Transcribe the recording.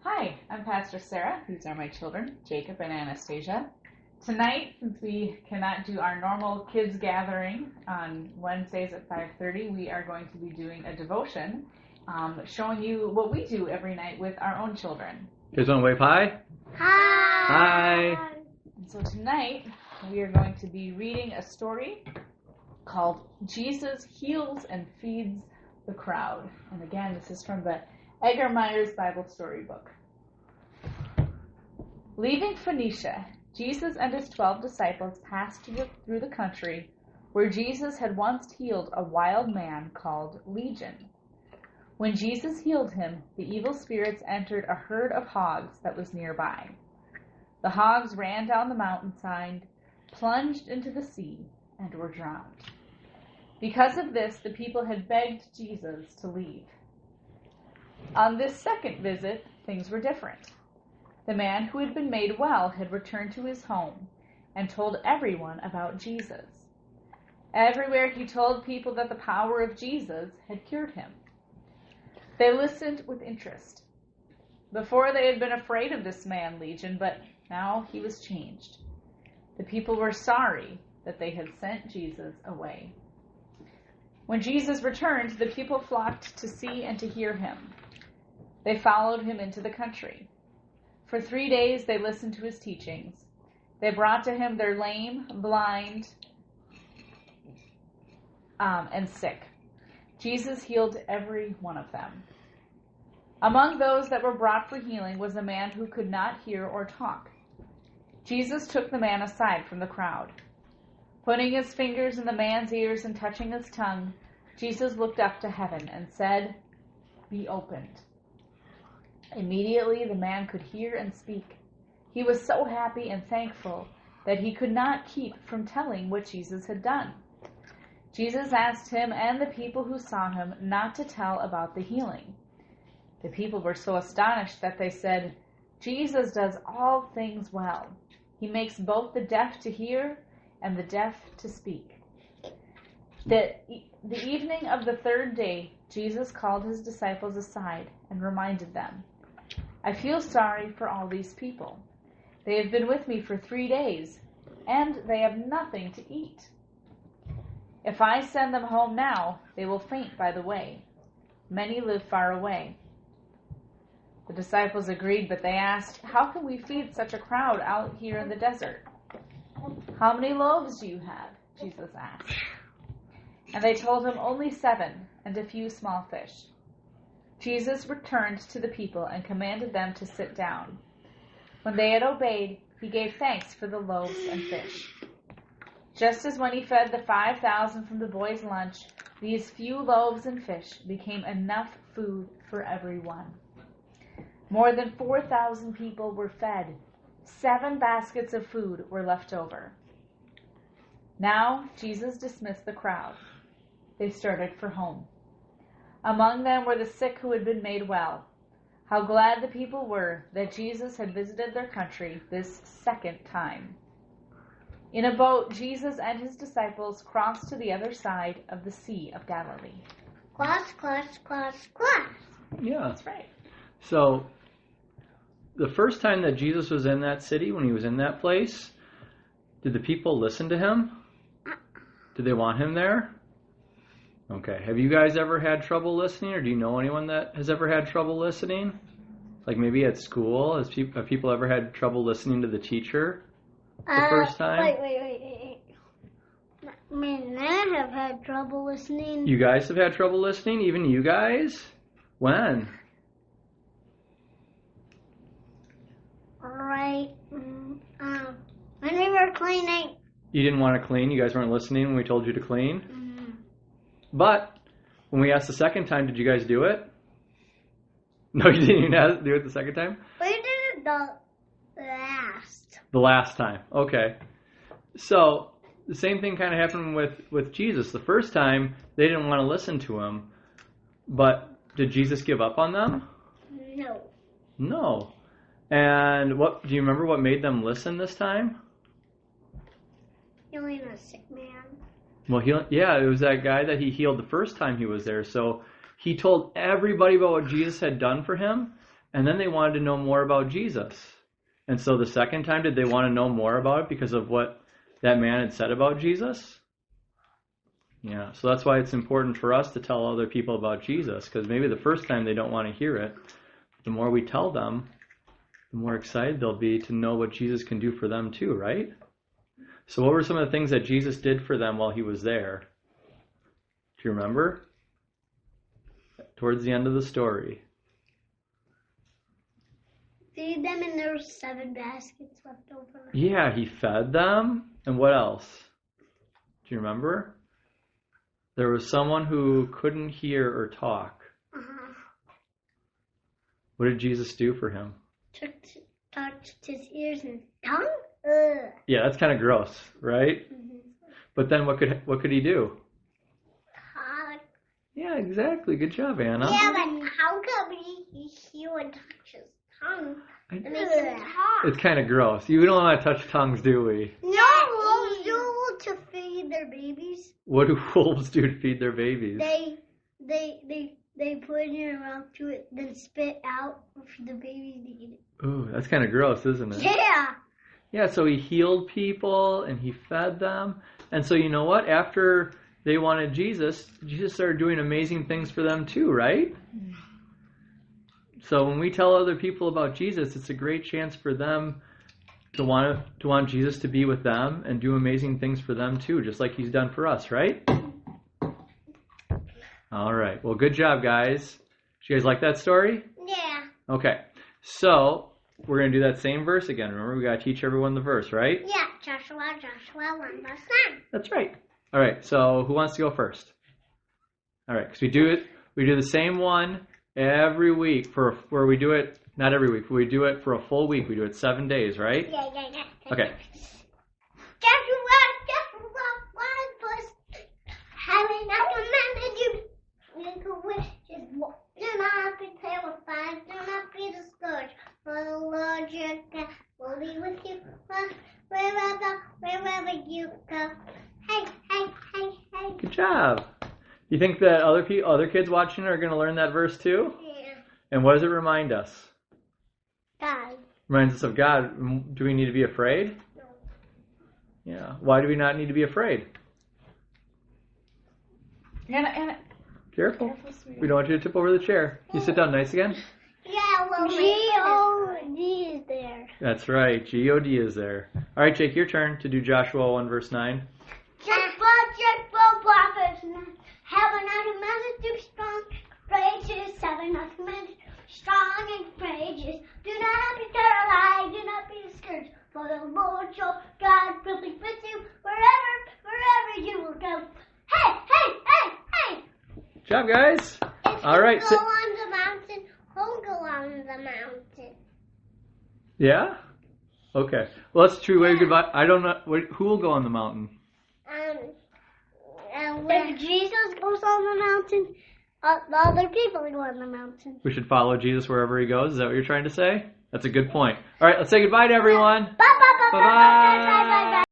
Hi, I'm Pastor Sarah. These are my children, Jacob and Anastasia. Tonight, since we cannot do our normal kids gathering on Wednesdays at 5:30, we are going to be doing a devotion, showing you what we do every night with our own children. Kids want to wave hi? Hi. And so tonight, we are going to be reading a story called Jesus Heals and Feeds the Crowd. And again, this is from the Edgar Myers Bible Storybook. Leaving Phoenicia, Jesus and his 12 disciples passed through the country where Jesus had once healed a wild man called Legion. When Jesus healed him, the evil spirits entered a herd of hogs that was nearby. The hogs ran down the mountainside, plunged into the sea, and were drowned. Because of this, the people had begged Jesus to leave. On this second visit, things were different. The man who had been made well had returned to his home and told everyone about Jesus. Everywhere he told people that the power of Jesus had cured him. They listened with interest. Before they had been afraid of this man, Legion, but now he was changed. The people were sorry that they had sent Jesus away. When Jesus returned, the people flocked to see and to hear him. They followed him into the country. For 3 days they listened to his teachings. They brought to him their lame, blind, and sick. Jesus healed every one of them. Among those that were brought for healing was a man who could not hear or talk. Jesus took the man aside from the crowd. Putting his fingers in the man's ears and touching his tongue, Jesus looked up to heaven and said, "Be opened." Immediately the man could hear and speak. He was so happy and thankful that he could not keep from telling what Jesus had done. Jesus asked him and the people who saw him not to tell about the healing. The people were so astonished that they said, "Jesus does all things well. He makes both the deaf to hear and the deaf to speak." The evening of the third day, Jesus called his disciples aside and reminded them, "I feel sorry for all these people. They have been with me for 3 days, and they have nothing to eat. If I send them home now, they will faint by the way. Many live far away." The disciples agreed, but they asked, "How can we feed such a crowd out here in the desert?" "How many loaves do you have?" Jesus asked. And they told him, "Only 7, and a few small fish." Jesus returned to the people and commanded them to sit down. When they had obeyed, he gave thanks for the loaves and fish. Just as when he fed the 5,000 from the boys' lunch, these few loaves and fish became enough food for everyone. More than 4,000 people were fed. 7 baskets of food were left over. Now Jesus dismissed the crowd. They started for home. Among them were the sick who had been made well. How glad the people were that Jesus had visited their country this second time. In a boat, Jesus and his disciples crossed to the other side of the Sea of Galilee. Class. Yeah. That's right. So, the first time that Jesus was in that city, when he was in that place, did the people listen to him? Did they want him there? Okay. Have you guys ever had trouble listening, or do you know anyone that has ever had trouble listening? Like maybe at school, have people ever had trouble listening to the teacher the first time? Wait. Me and Nana have had trouble listening. You guys have had trouble listening? Even you guys? When? Right. When we were cleaning. You didn't want to clean? You guys weren't listening when we told you to clean? Mm-hmm. But when we asked the second time, did you guys do it? No, you didn't even do it the second time? We did it the last. The last time. Okay. So the same thing kind of happened with Jesus. The first time, they didn't want to listen to him. But did Jesus give up on them? No. No. And do you remember what made them listen this time? Healing a sick man. Well, it was that guy that he healed the first time he was there. So he told everybody about what Jesus had done for him, And then they wanted to know more about Jesus. And so the second time, did they want to know more about it because of what that man had said about Jesus? Yeah, so that's why it's important for us to tell other people about Jesus, because maybe the first time they don't want to hear it. The more we tell them, the more excited they'll be to know what Jesus can do for them too, right? So what were some of the things that Jesus did for them while he was there? Do you remember? Towards the end of the story. Feed them, and there were 7 baskets left over. Yeah, he fed them. And what else? Do you remember? There was someone who couldn't hear or talk. Uh-huh. What did Jesus do for him? Touched his ears and tongue. Ugh. Yeah, that's kind of gross, right? Mm-hmm. But then what could he do? Talk. Yeah, exactly. Good job, Anna. Yeah, but how come he would touch his tongue and make him talk? It's kind of gross. You don't want to touch tongues, do we? No, wolves do to feed their babies. What do wolves do to feed their babies? They put it in their mouth to it, then spit out for the babies to eat it. Ooh, that's kind of gross, isn't it? Yeah. Yeah, so he healed people and he fed them. And so you know what? After they wanted Jesus, Jesus started doing amazing things for them too, right? So when we tell other people about Jesus, it's a great chance for them to want Jesus to be with them and do amazing things for them too, just like he's done for us, right? All right. Well, good job, guys. Did you guys like that story? Yeah. Okay. So we're going to do that same verse again. Remember, we got to teach everyone the verse, right? Yeah. Joshua 1 verse 9. That's right. All right. So who wants to go first? All right. Because we do the same one every week where we do it, not every week, but we do it for a full week. We do it 7 days, right? Yeah. Okay. Joshua 1 verse. Having not commanded you, just do not be terrified, do not be discouraged, for the Lord your God will be with you wherever you go. Hey. Good job. You think that other kids watching are going to learn that verse too? Yeah. And what does it remind us? God. Reminds us of God. Do we need to be afraid? No. Yeah. Why do we not need to be afraid? Anna. Careful. We don't want you to tip over the chair. You sit down nice again? Yeah, well, G-O-D is there. That's right. G-O-D is there. All right, Jake, your turn to do Joshua 1 verse 9. Check for prophets. Have another message to be strong. Courageous, 7 of commanded. Strong and courageous. Do not be terrified. Do not be discouraged. For the Lord your God will be with you wherever you will go. Hey. Good job, guys. If All right. you go on the mountain, who'll go on the mountain? Yeah? Okay. Well, that's true. Wave goodbye. I don't know. Who will go on the mountain? If Jesus goes on the mountain, the other people go on the mountain. We should follow Jesus wherever he goes. Is that what you're trying to say? That's a good point. All right, let's say goodbye to everyone. Bye.